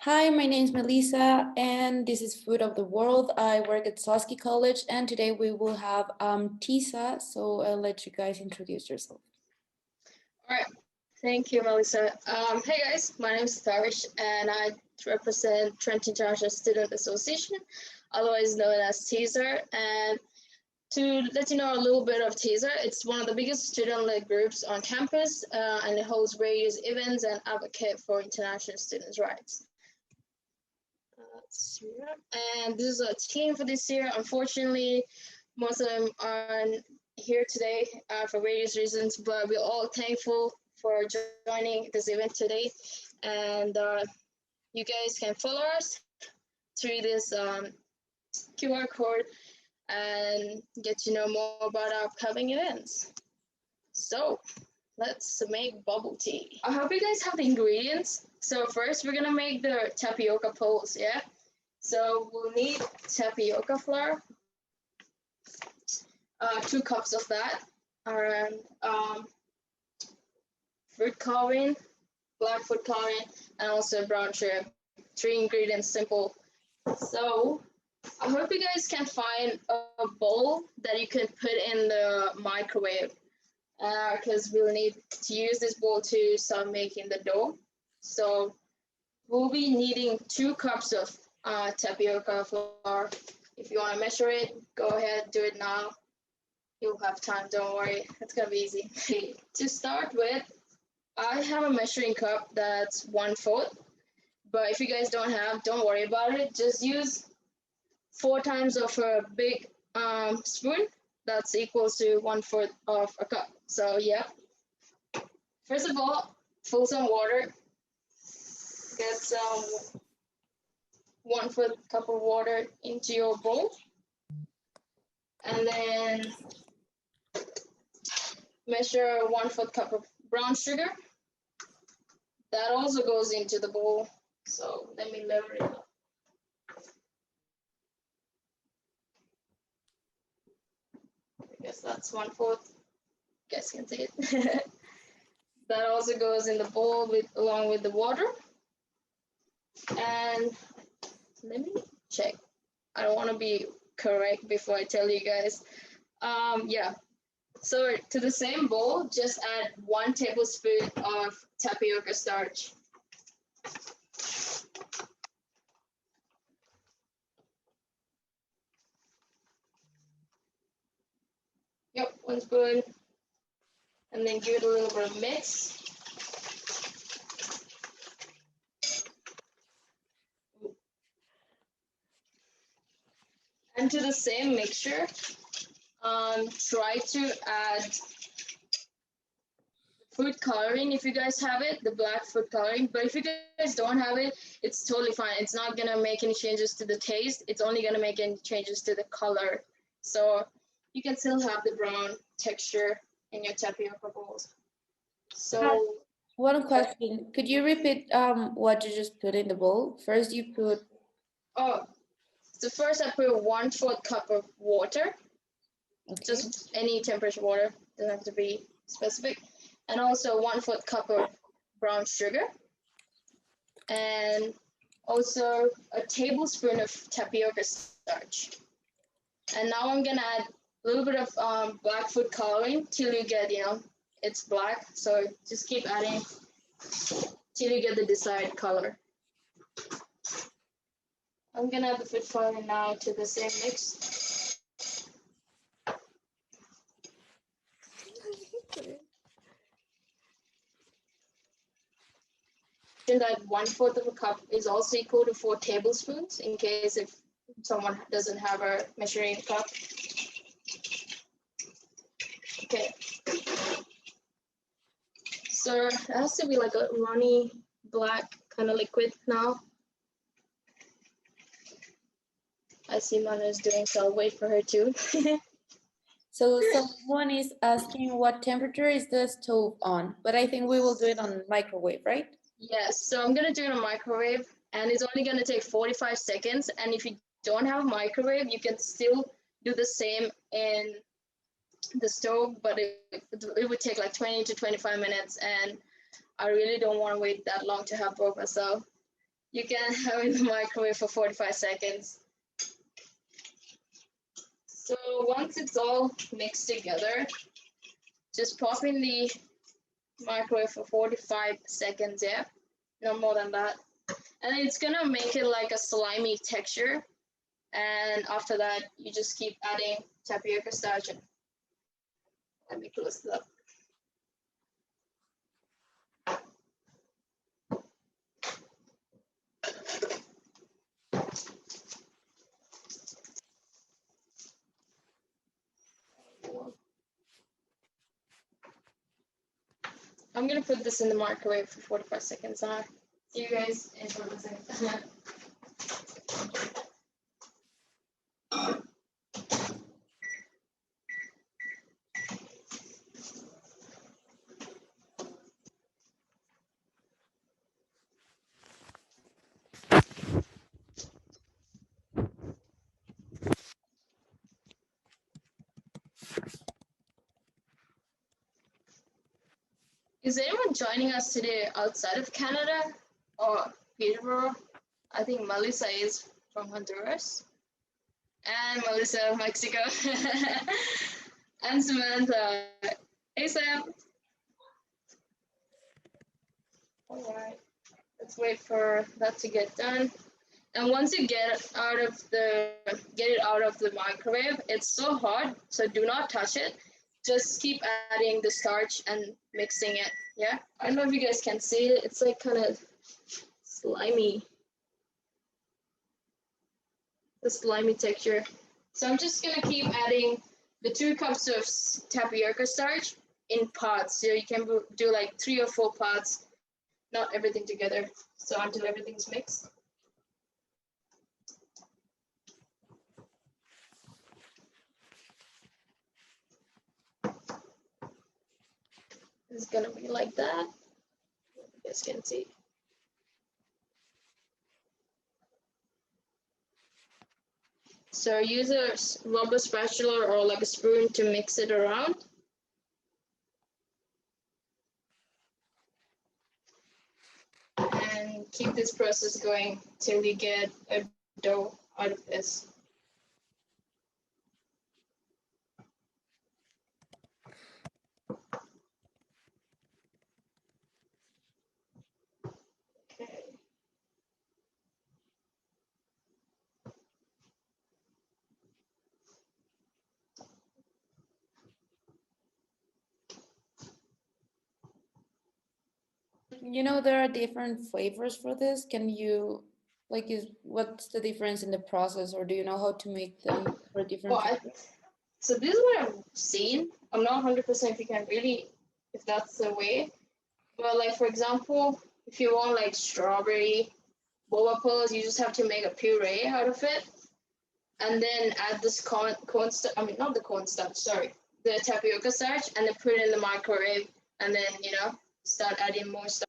Hi, my name is Melissa, and this is Food of the World. I work at Sosky College, and today we will have TISA. So I'll let you guys introduce yourself. All right, thank you, Melissa. Hey guys, my name is Tarish, and I represent Trent International Student Association, otherwise known as TISA. And to let you know a little bit of TISA, it's one of the biggest student-led groups on campus, and it holds various events and advocate for international students' rights. And this is a team for this year. Unfortunately, most of them aren't here today for various reasons, but we're all thankful for joining this event today. And you guys can follow us through this QR code and get to know more about our upcoming events. So let's make bubble tea. I hope you guys have the ingredients. So first we're gonna make the tapioca pearls, yeah? So we'll need tapioca flour, 2 cups of that, and fruit coloring, black food coloring, and also brown sugar. 3 ingredients, simple. So I hope you guys can find a bowl that you can put in the microwave, because we'll need to use this bowl to start making the dough. So we'll be needing 2 cups of tapioca flour. If you want to measure it, go ahead, do it now. You'll have time, don't worry, it's gonna be easy. To start with, I have a measuring cup that's 1/4, but if you guys don't worry about it. Just use 4 times of a big spoon. That's equals to 1/4 of a cup. So yeah, first of all, fill some water. Get some 1/4 cup of water into your bowl, and then measure 1/4 cup of brown sugar. That also goes into the bowl. So let me level it up. I guess that's 1/4. Guess you can see it. That also goes in the bowl along with the water. And let me check. I don't want to be correct before I tell you guys. Yeah. So to the same bowl, just add 1 tablespoon of tapioca starch. Yep, 1 spoon. And then give it a little bit of mix. And to the same mixture, try to add food coloring if you guys have it, the black food coloring. But if you guys don't have it, it's totally fine. It's not gonna make any changes to the taste. It's only gonna make any changes to the color. So you can still have the brown texture in your tapioca bowls. So one question, could you repeat what you just put in the bowl? First you put... So first I put 1/4 cup of water. Okay. Just any temperature water, doesn't have to be specific. And also 1/4 cup of brown sugar. And also a tablespoon of tapioca starch. And now I'm gonna add a little bit of black food coloring till you get, it's black. So just keep adding till you get the desired color. I'm gonna add the food coloring now to the same mix. That 1/4 of a cup is also equal to 4 tablespoons in case if someone doesn't have a measuring cup. Okay. So it has to be like a runny black kind of liquid now. I see Mana is doing, so I'll wait for her too. So someone is asking what temperature is the stove on, but I think we will do it on microwave, right? Yes, so I'm gonna do it on microwave, and it's only gonna take 45 seconds. And if you don't have microwave, you can still do the same in the stove, but it would take like 20 to 25 minutes, and I really don't want to wait that long to have boba. So You can have it in the microwave for 45 seconds. So once it's all mixed together, just pop in the microwave for 45 seconds, yeah, no more than that. And it's gonna make it like a slimy texture. And after that, you just keep adding tapioca starch. And let me close it up. I'm gonna put this in the microwave for 45 seconds. See you guys in 45 seconds. Is anyone joining us today outside of Canada or Peterborough? I think Melissa is from Honduras. And Melissa, Mexico. And Samantha. Hey, Sam. All right. Let's wait for that to get done. And once you get it out of the microwave, it's so hot, so do not touch it. Just keep adding the starch and mixing it. Yeah, I don't know if you guys can see it. It's like kind of slimy, the slimy texture. So I'm just gonna keep adding the 2 cups of tapioca starch in pots. So you can do like 3 or 4 pots, not everything together. So until everything's mixed. It's gonna be like that. You guys can see. So use a rubber spatula or like a spoon to mix it around. And keep this process going till you get a dough out of this. Okay. You know, there are different flavors for this. Can you, like, what's the difference in the process, or do you know how to make them for different flavors? So this is what I've seen. I'm not 100% if that's the way. But like, for example, if you want like strawberry Boba Pearls, you just have to make a puree out of it. And then add this cornstarch, I mean, not the cornstarch, sorry, the tapioca starch, and then put it in the microwave, and then, start adding more stuff.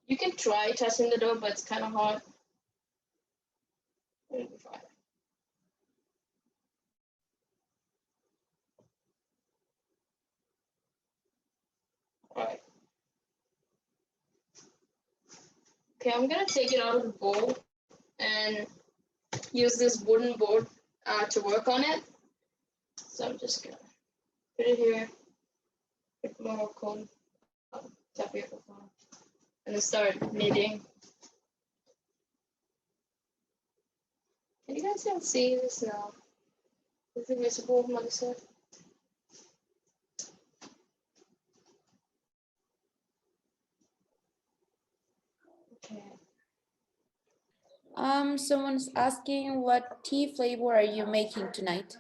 You can try touching the dough, but it's kind of hard. It'll be fine. All right. Okay, I'm gonna take it out of the bowl and use this wooden board to work on it. So I'm just gonna put it here, put more corn tapioca flour, and then start kneading. Can you guys can see this now? Is it visible, Melissa? Okay. Someone's asking, what tea flavor are you making tonight?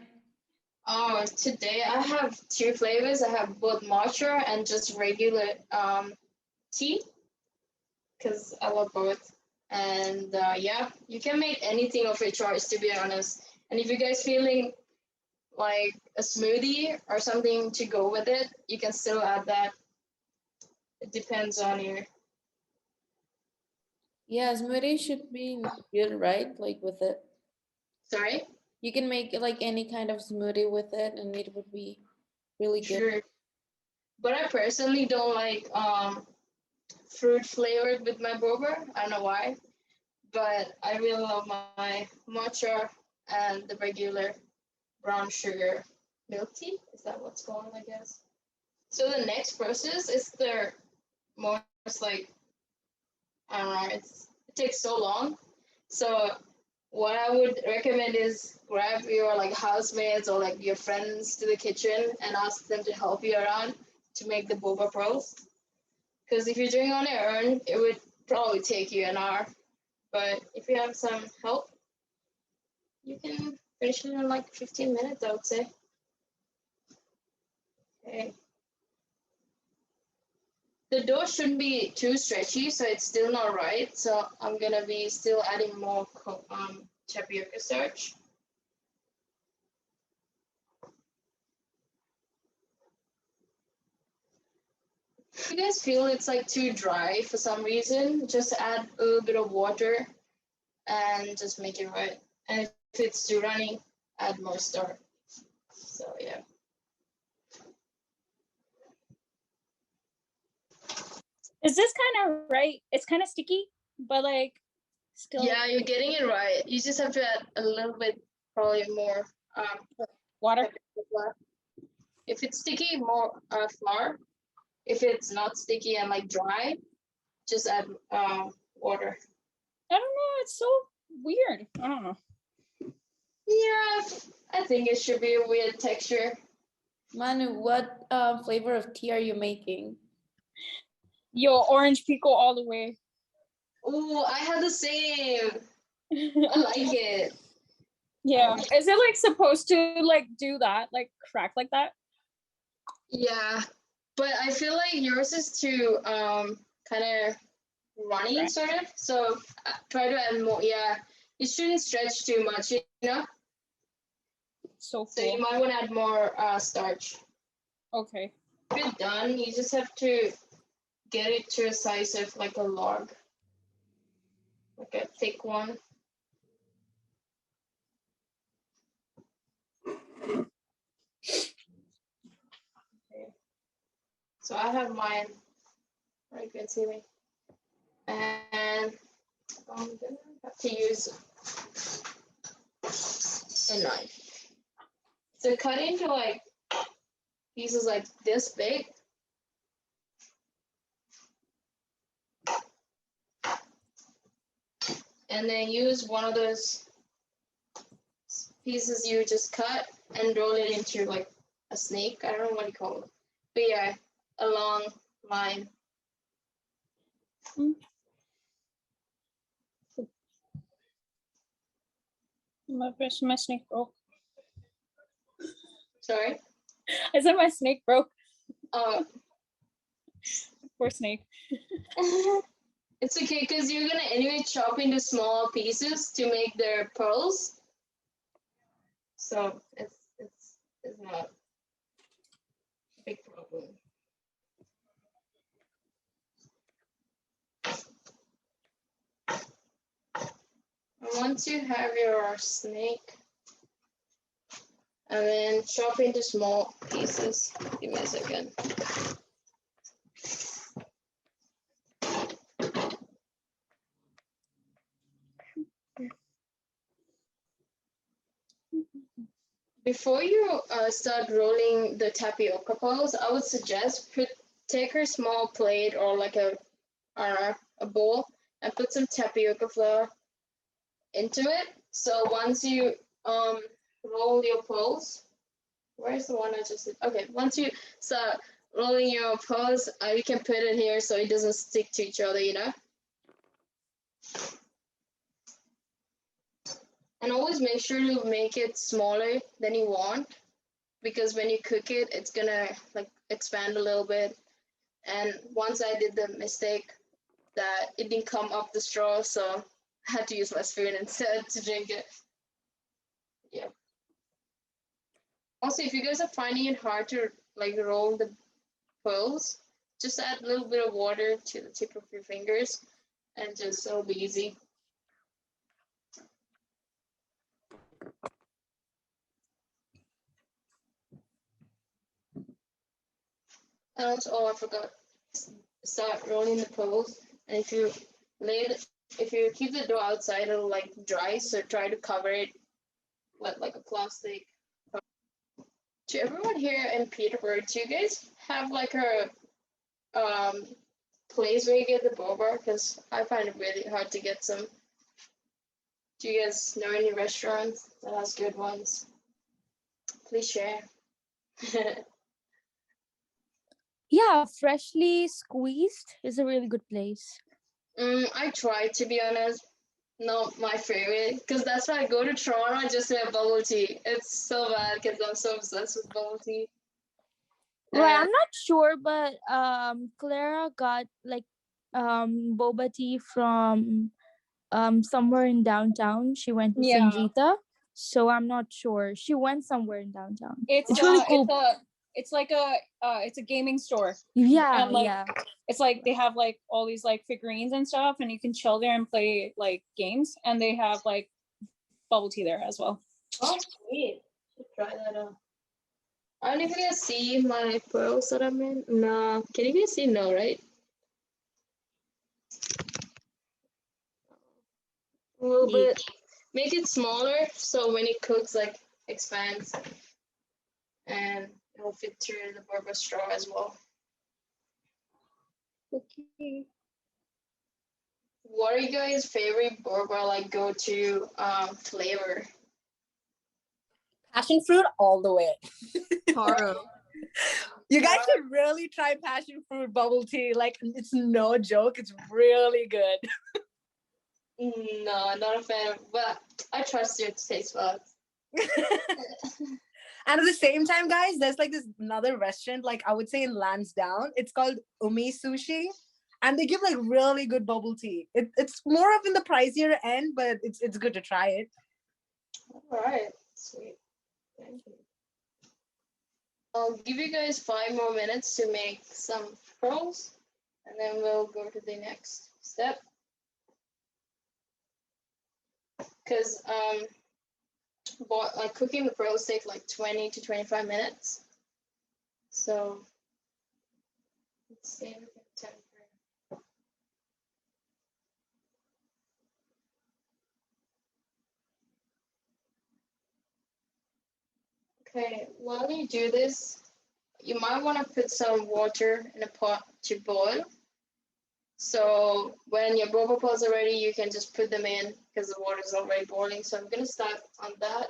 Today I have 2 flavors. I have both matcha and just regular tea, because I love both. And yeah, you can make anything of your choice, to be honest. And if you guys feeling like a smoothie or something to go with it, you can still add that. It depends on you. Yeah, smoothie should be good, right? Like with it. Sorry? You can make like any kind of smoothie with it, and it would be really good. Sure. But I personally don't like fruit flavored with my boba. I don't know why. but I really love my matcha and the regular brown sugar milk tea. Is that what's called, I guess? So the next process is the most like, I don't know, it takes so long. So what I would recommend is grab your like housemates or like your friends to the kitchen and ask them to help you around to make the boba pearls. Because if you're doing it on your own, it would probably take you an hour. But if you have some help, you can finish it in like 15 minutes, I would say. Okay. The dough shouldn't be too stretchy, so it's still not right. So I'm gonna be still adding more tapioca starch. If you guys feel it's like too dry for some reason, just add a little bit of water and just make it right. And if it's too runny, add more starch. So yeah. Is this kind of right? It's kind of sticky, but like still. Yeah, you're getting it right. You just have to add a little bit, probably more Water. flour. If it's sticky, more flour. If it's not sticky and like dry, just add water. I don't know. It's so weird. I don't know. Yeah, I think it should be a weird texture. Manu, what flavor of tea are you making? Yo, orange pico all the way. Oh, I have the same. I like it. Yeah. Is it like supposed to like do that, like crack like that? Yeah, but I feel like yours is too kind of runny, Right. sort of. So try to add more. Yeah, it shouldn't stretch too much, you know. So So you cool. might want to add more starch. Okay. If you're done, you just have to get it to a size of like a log, like a thick one. Okay. So I have mine. You can see me. And I'm gonna have to use a knife. So cut into like pieces like this big. And then use one of those pieces you just cut and roll it into like a snake. I don't know what you call it. But yeah, a long line. My snake broke. Sorry? I said my snake broke. Uh, Poor snake. it's okay because you're gonna anyway chop into small pieces to make their pearls. So it's not a big problem. And once you have your snake, and then chop into small pieces. Give me a second. Before you start rolling the tapioca pearls, I would suggest take a small plate or like a bowl and put some tapioca flour into it. So once you roll your pearls, where's the one I just did? Okay, once you start rolling your pearls, you can put it here so it doesn't stick to each other, you know. And always make sure to make it smaller than you want, because when you cook it, it's gonna like expand a little bit. And once I did the mistake that it didn't come up the straw, so I had to use my spoon instead to drink it. Yeah. Also, if you guys are finding it hard to like roll the pearls, just add a little bit of water to the tip of your fingers, and just it'll be easy. And also, oh, I forgot. Start rolling the pearls, and if you lay if you keep the dough outside, it'll like dry. So try to cover it with like a plastic. To everyone here in Peterborough, do you guys have like a place where you get the boba? Because I find it really hard to get some. Do you guys know any restaurants that has good ones? Please share. Yeah, freshly squeezed is a really good place. I try, to be honest. Not my favorite, because that's why I go to Toronto just to have bubble tea. It's so bad because I'm so obsessed with bubble tea. Right, I'm not sure, but Clara got like boba tea from somewhere in downtown. She went to Yeah. Sanjita, so I'm not sure. She went somewhere in downtown. It's really cool. it's like it's a gaming store. Yeah, And like yeah. it's like they have like all these like figurines and stuff, and you can chill there and play like games, and they have like bubble tea there as well. Oh, sweet. Should try that out. I don't know if you guys see my pearls that I'm in. No. Can you guys see? No, right? A little bit. Make it smaller so when it cooks, like, expands. And it'll fit through the Boba straw as well. Okay. What are you guys' favorite Boba, like, go-to flavor? Passion fruit all the way. Taro. You guys should really try passion fruit bubble tea. Like, it's no joke. It's really good. No, not a fan, but I trust your taste buds. And at the same time, guys, there's like this another restaurant, like I would say in Lansdowne. It's called Umi Sushi. And they give like really good bubble tea. It's more of in the pricier end, but it's good to try it. All right, sweet. Thank you. I'll give you guys 5 more minutes to make some pearls, and then we'll go to the next step. Because like cooking the pearls takes like 20 to 25 minutes. So let's see if we can temper. Okay, while you do this, you might want to put some water in a pot to boil. So when your boba pearls are ready, you can just put them in because the water is already boiling. So I'm going to start on that.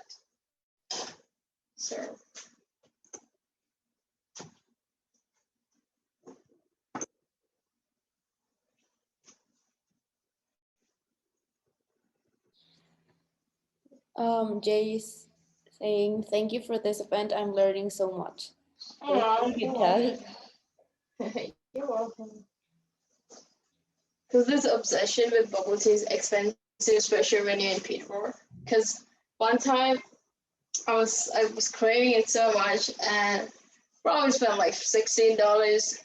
So Jay is saying, thank you for this event. I'm learning so much. oh, you're welcome. Because this obsession with bubble tea is expensive, especially when you're in Peterborough. Because one time I was craving it so much, and probably spent like $16.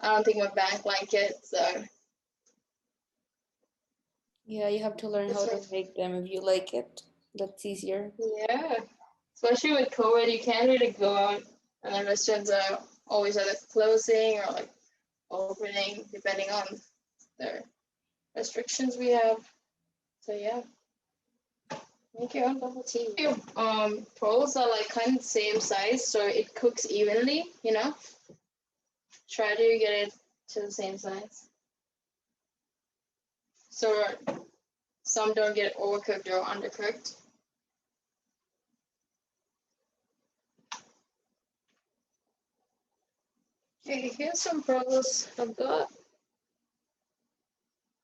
I don't think my bank like it, so Yeah, you have to learn how to make them if you like it. That's easier. yeah. Especially with COVID, you can't really go out, and the restaurants are always either closing or like opening, depending on the restrictions we have. So yeah. Make your own bubble tea. Your pearls are like kind of the same size, so it cooks evenly, you know? Try to get it to the same size. So some don't get overcooked or undercooked. Okay, here's some pearls I've got.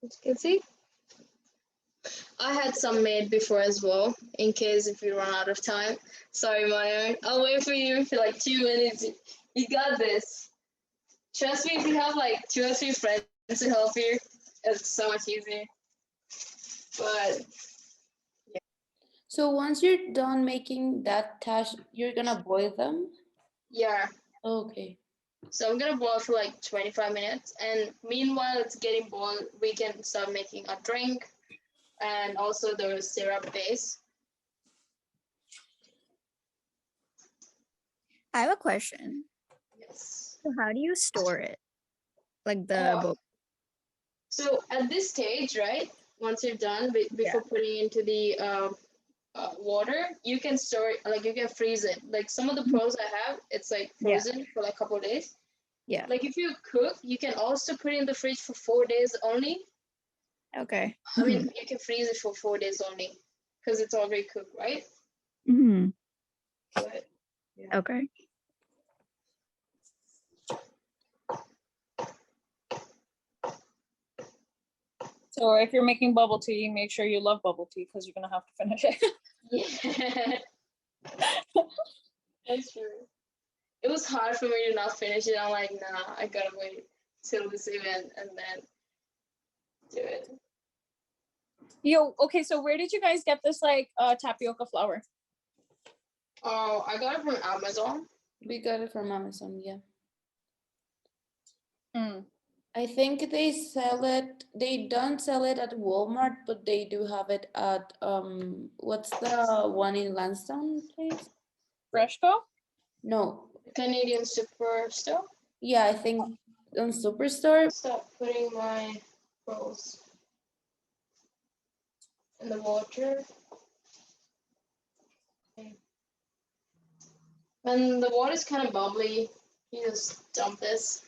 As you can see. I had some made before as well, in case if you run out of time. Sorry, my own. I'll wait for you for like 2 minutes. You got this. Trust me, if you have like 2 or 3 friends to help you, it's so much easier. But yeah. So once you're done making that tash, you're gonna boil them? Yeah. Okay. So I'm gonna boil for like 25 minutes, and meanwhile it's getting boiled, we can start making a drink and also the syrup base. I have a question. Yes. So how do you store it? Like the boba? So at this stage, right, once you're done, before putting into the water, you can store it, like you can freeze it. Like some of the pearls I have, it's like frozen for like a couple of days. Yeah. Like if you cook, you can also put it in the fridge for 4 days only. Okay. I mean, you can freeze it for 4 days only because it's already cooked, right? Mm-hmm. But, yeah. Okay. So if you're making bubble tea, make sure you love bubble tea because you're gonna have to finish it. Yeah. That's true. It was hard for me to not finish it. I'm like, nah, I gotta wait till this event and then do it. Yo, okay, so where did you guys get this like tapioca flour? Oh, I got it from Amazon. We got it from Amazon, yeah. Mm. I think they sell it, they don't sell it at Walmart, but they do have it at, what's the one in Lansdowne place? Freshco? No, Canadian Superstore. yeah, I think on Superstore. Stop putting my pearls in the water. Okay. When the water is kind of bubbly, you just dump this.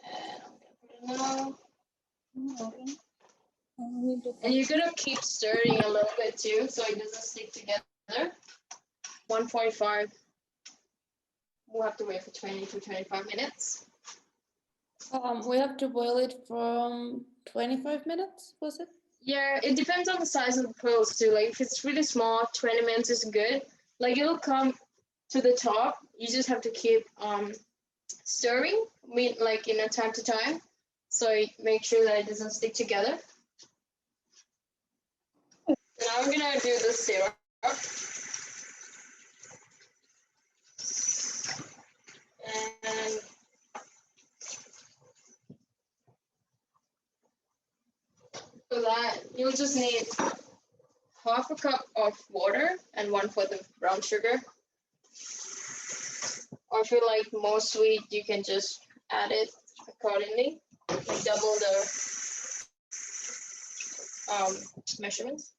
And I'm gonna put it now. And you're gonna keep stirring a little bit too, so it doesn't stick together. 145. We'll have to wait for 20 to 25 minutes. We have to boil it from 25 minutes, was it? Yeah, it depends on the size of the pearls too. Like if it's really small, 20 minutes is good. Like it'll come to the top. You just have to keep stirring, like in a time to time. So make sure that it doesn't stick together. Now we're gonna do the syrup. And for that, you'll just need half a cup of water and 1/4 of brown sugar. Or if you like more sweet, you can just add it accordingly, like double the measurements.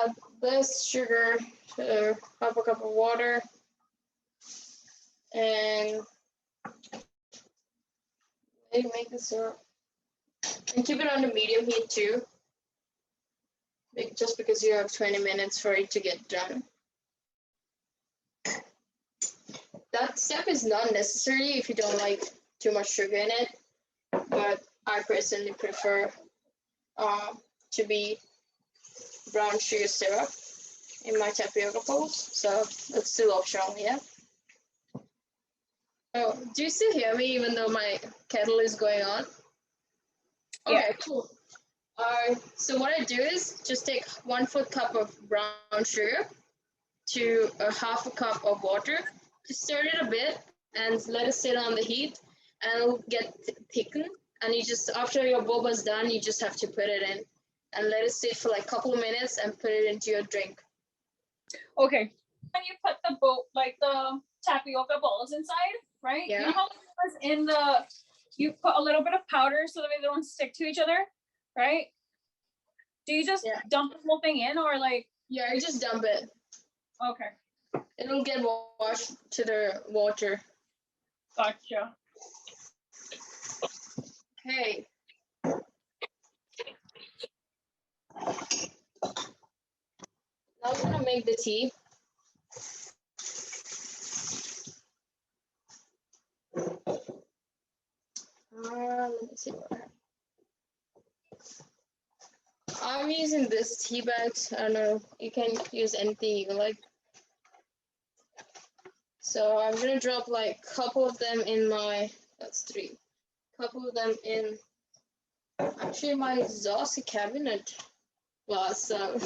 Add this sugar to half a cup of water and make the syrup. And keep it on the medium heat too, just because you have 20 minutes for it to get done. That step is not necessary if you don't like too much sugar in it, but I personally prefer to be brown sugar syrup in my tapioca bowls, so it's still optional, yeah. Oh, do you still hear me even though my kettle is going on? Okay, Yeah. cool. So what I do is just take 1/4 cup of brown sugar to a half a cup of water, just stir it a bit and let it sit on the heat, and it'll get thickened. And you just, after your boba's done, you just have to put it in and let it sit for like a couple of minutes and put it into your drink. Okay. When you put the tapioca balls inside, right? Yeah. You know how it was in the, you put a little bit of powder so that they don't stick to each other, right? Do you just dump the whole thing in or like? Yeah, you just dump it. Okay. It'll get washed to the water. Gotcha. Okay. Now we're gonna make the tea. Let me see what I have. I'm using this tea bags. I don't know. You can use anything you like. So I'm gonna drop like a couple of them in my, that's 3, couple of them in actually my Zosky cabinet glass. So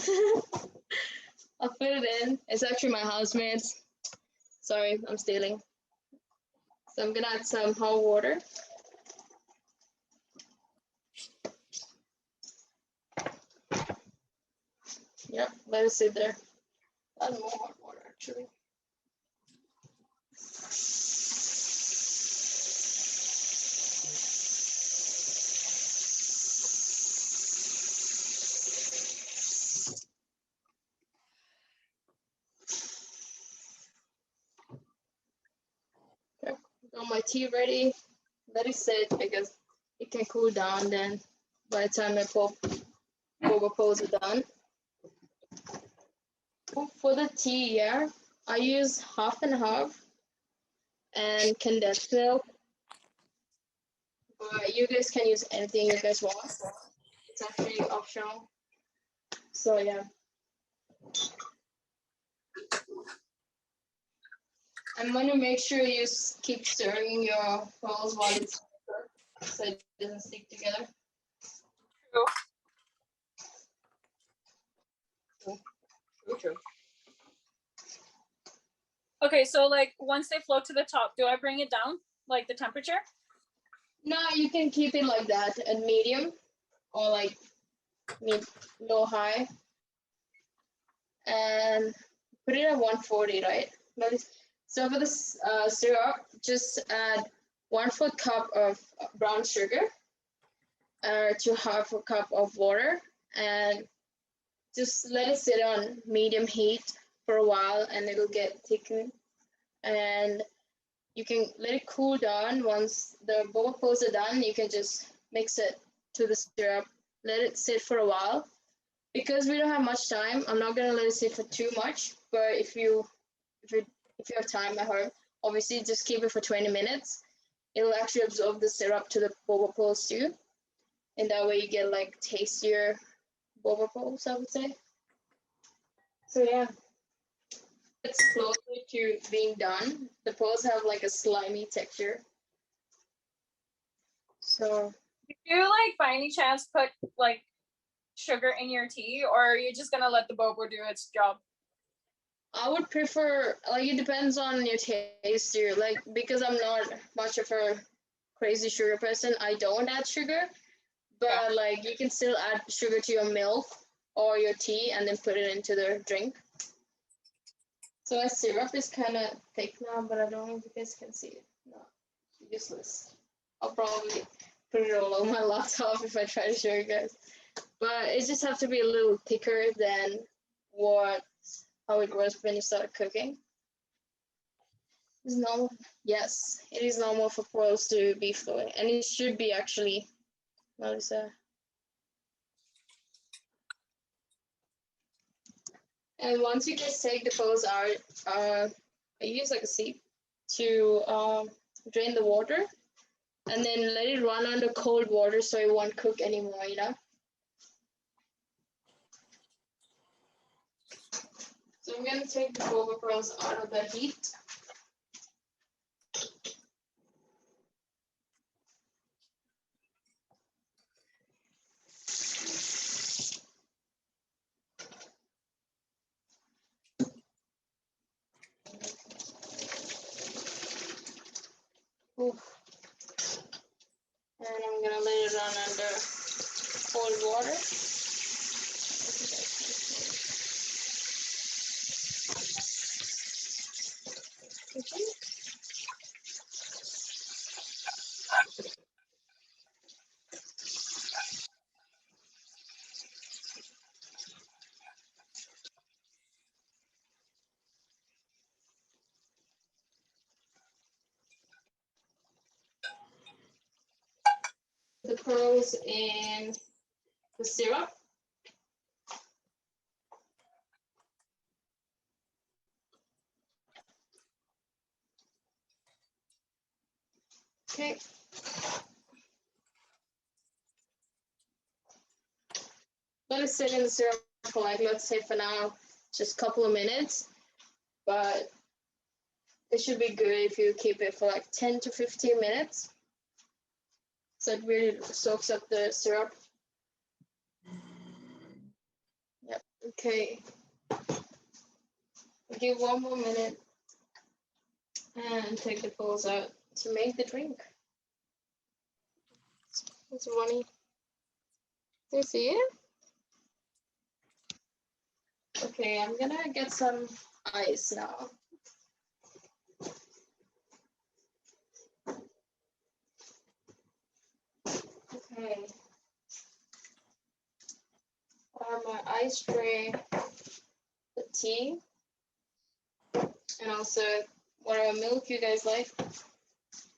I'll put it in. It's actually my housemate's. Sorry, I'm stealing. So I'm gonna add some hot water. Yep, let it sit there. Add more hot water actually. Okay, got my tea ready. Let it sit because it can cool down then by the time my Boba pearls are done. For the tea, yeah, I use half and half and condensed milk. But you guys can use anything you guys want. It's actually optional. So yeah. I'm gonna make sure you keep stirring your pearls while it's cooked so it doesn't stick together. True. Okay, so like once they float to the top, do I bring it down, like the temperature? No, you can keep it like that at medium or like low high, and put it at 140, right? So for this syrup, just add 1/4 cup of brown sugar to 1/2 cup of water, and just let it sit on medium heat for a while, and it'll get thickened. And you can let it cool down. Once the Boba pearls are done, you can just mix it to the syrup. Let it sit for a while. Because we don't have much time, I'm not gonna let it sit for too much. But if you have time at home, obviously just keep it for 20 minutes. It'll actually absorb the syrup to the Boba pearls too, and that way you get like tastier Boba pearls, I would say. So yeah, it's closer to being done. The pearls have like a slimy texture. So Do you like by any chance put like sugar in your tea, or are you just gonna let the boba do its job? I would prefer, like, it depends on your taste here. Like, because I'm not much of a crazy sugar person, I don't add sugar. But like, you can still add sugar to your milk or your tea and then put it into the drink. So my syrup is kind of thick now, but I don't know if you guys can see it. No, useless. I'll probably put it all over my laptop if I try to show you guys. But it just have to be a little thicker than how it was when you started cooking. Is normal? Yes, it is normal for pearls to be flowing, and it should be actually. Melissa. And once you just take the pearls out, I use like a sieve to drain the water, and then let it run under cold water so it won't cook anymore, you know? So I'm gonna take the Boba pearls out of the heat. Oof. And I'm gonna let it run under cold water. Okay. The pearls in the syrup. Okay. Let it sit in the syrup for like, let's say for now, just a couple of minutes. But it should be good if you keep it for like 10 to 15 minutes. so it really soaks up the syrup. Yep. Okay. We'll give 1 more minute and take the pearls out to make the drink. It's runny. Do you see it? Okay, I'm gonna get some ice now. Okay. My ice tray, the tea, and also whatever milk you guys like.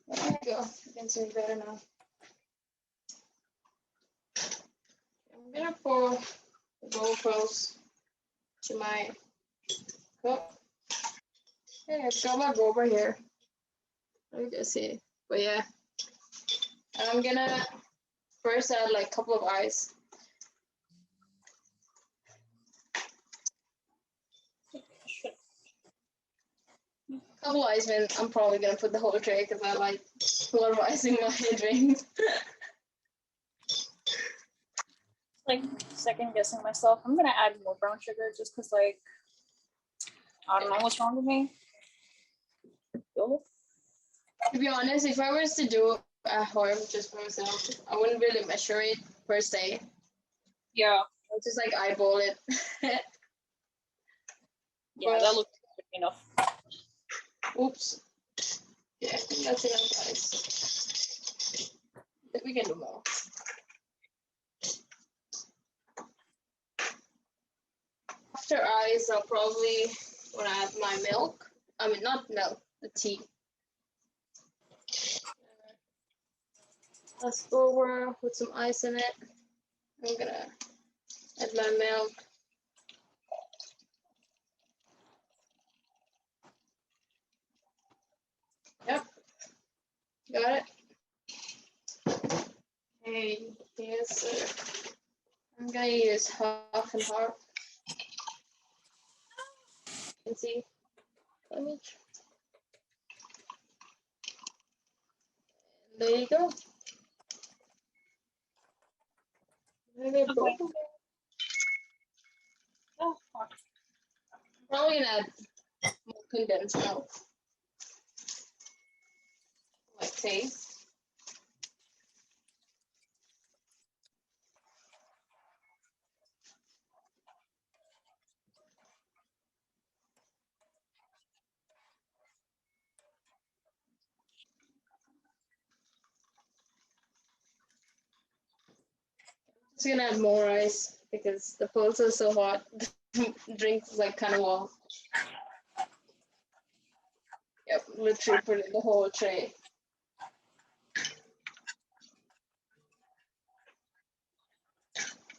There you go. You can see better now. I'm gonna pour the Boba Pearls to my cup. Hey, I've got my Boba here. Let me just see. But yeah. And I'm gonna first add like a couple of ice. Couple of ice, man. I'm probably gonna put the whole tray because I like a lot of ice in my drink. Like second guessing myself. I'm gonna add more brown sugar just because like I don't know what's wrong with me. Yo. To be honest, if I was to do it at home just for myself, I wouldn't really measure it per se. Yeah. I'll just like eyeball it. Yeah, But- that looks good enough. Oops. Yeah, I think that's enough ice. We can do more. After ice, I'll probably want to add my milk. I mean, not milk, the tea. Let's go over with some ice in it. I'm gonna add my milk. Yep, got it. Okay, yes, I'm gonna use half and half. You can see image. There you go. Maybe Okay. Oh, fuck. Probably gonna add more condensed milk. Like taste. Just gonna add more ice because the pearls are so hot. Drink is like kind of warm. Yep, literally put in the whole tray.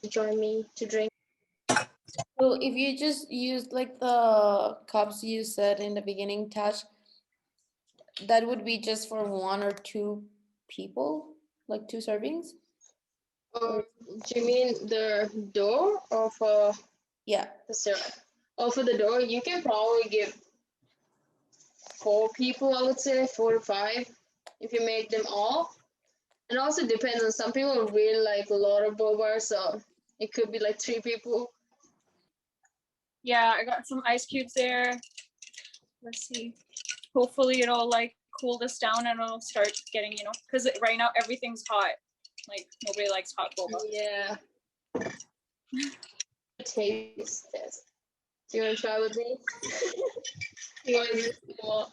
Join me to drink. So if you just use like the cups you said in the beginning, Tash, that would be just for 1 or 2 people, like 2 servings? Do you mean the dough or for Yeah. the syrup? Oh, for the dough, you can probably give 4 people, I would say, 4 to 5, if you make them all. It also depends on some people really like a lot of boba, so it could be like 3 people. Yeah, I got some ice cubes there. Let's see. Hopefully it'll like cool this down and it'll start getting, you know, because right now everything's hot. Like nobody likes hot boba. Yeah. Taste test. Do you want to try with me? You want to do more?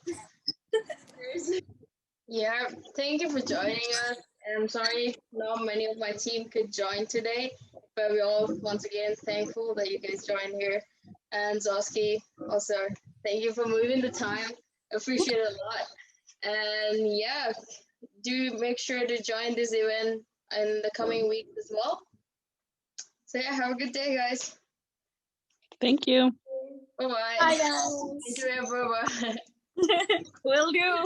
Yeah, thank you for joining us. And I'm sorry not many of my team could join today, but we're all once again thankful that you guys joined here. And Zoski, also thank you for moving the time. Appreciate it a lot. And yeah, do make sure to join this event in the coming weeks as well. So yeah, have a good day, guys. Thank you. Bye bye. Bye guys. Enjoy your boba. Will do.